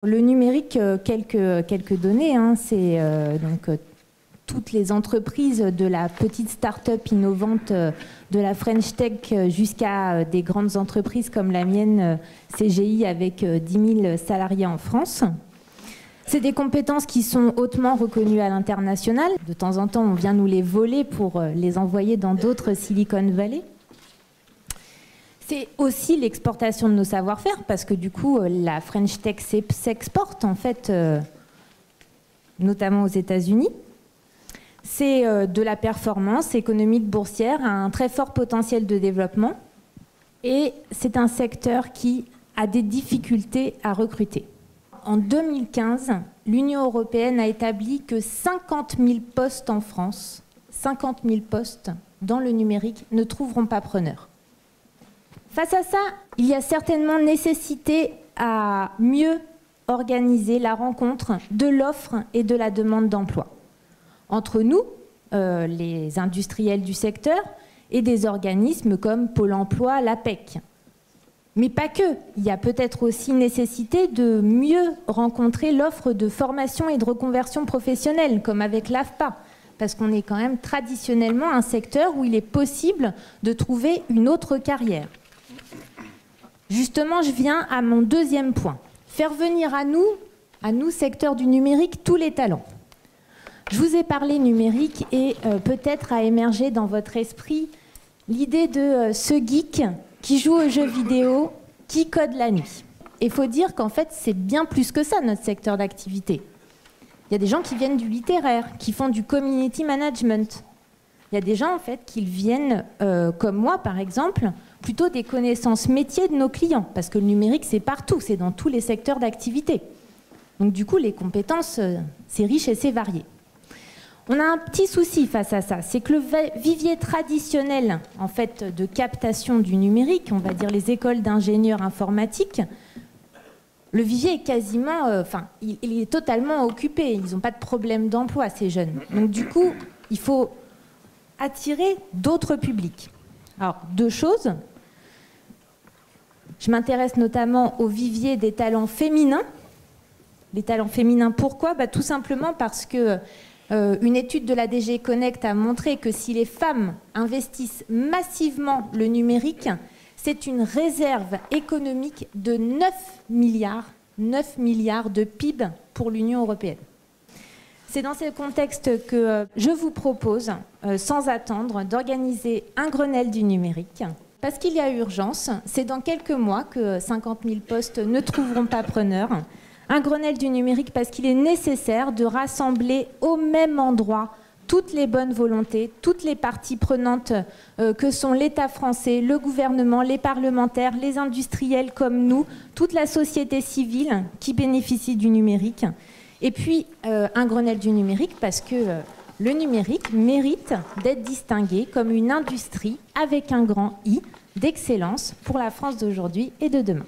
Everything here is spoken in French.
Le numérique, quelques données, hein, c'est toutes les entreprises de la petite start-up innovante de la French Tech jusqu'à des grandes entreprises comme la mienne, CGI, avec 10 000 salariés en France. C'est des compétences qui sont hautement reconnues à l'international. De temps en temps, on vient nous les voler pour les envoyer dans d'autres Silicon Valley. C'est aussi l'exportation de nos savoir-faire, parce que du coup, la French Tech s'exporte, en fait, notamment aux États-Unis. C'est de la performance économique boursière à un très fort potentiel de développement. Et c'est un secteur qui a des difficultés à recruter. En 2015, l'Union européenne a établi que 50 000 postes en France, 50 000 postes dans le numérique, ne trouveront pas preneur. Face à ça, il y a certainement nécessité à mieux organiser la rencontre de l'offre et de la demande d'emploi entre nous, les industriels du secteur, et des organismes comme Pôle emploi, l'APEC. Mais pas que. Il y a peut-être aussi nécessité de mieux rencontrer l'offre de formation et de reconversion professionnelle, comme avec l'AFPA, parce qu'on est quand même traditionnellement un secteur où il est possible de trouver une autre carrière. Justement, je viens à mon deuxième point. Faire venir à nous, secteur du numérique, tous les talents. Je vous ai parlé numérique et peut-être a émergé dans votre esprit l'idée de ce geek qui joue aux jeux vidéo, qui code la nuit. Et il faut dire qu'en fait, c'est bien plus que ça, notre secteur d'activité. Il y a des gens qui viennent du littéraire, qui font du community management. Il y a des gens, en fait, qui viennent, comme moi, par exemple, plutôt des connaissances métiers de nos clients, parce que le numérique, c'est partout, c'est dans tous les secteurs d'activité. Donc, du coup, les compétences, c'est riche et c'est varié. On a un petit souci face à ça, c'est que le vivier traditionnel en fait, de captation du numérique, on va dire les écoles d'ingénieurs informatiques, le vivier est quasiment, il est totalement occupé, ils n'ont pas de problème d'emploi ces jeunes. Donc du coup, il faut attirer d'autres publics. Alors, deux choses. Je m'intéresse notamment au vivier des talents féminins. Les talents féminins, pourquoi ? Tout simplement parce que une étude de la DG Connect a montré que si les femmes investissent massivement le numérique, c'est une réserve économique de 9 milliards de PIB pour l'Union européenne. C'est dans ce contexte que je vous propose, sans attendre, d'organiser un Grenelle du numérique. Parce qu'il y a urgence, c'est dans quelques mois que 50 000 postes ne trouveront pas preneur. Un Grenelle du numérique parce qu'il est nécessaire de rassembler au même endroit toutes les bonnes volontés, toutes les parties prenantes que sont l'État français, le gouvernement, les parlementaires, les industriels comme nous, toute la société civile qui bénéficie du numérique. Et puis un Grenelle du numérique parce que le numérique mérite d'être distingué comme une industrie avec un grand I d'excellence pour la France d'aujourd'hui et de demain.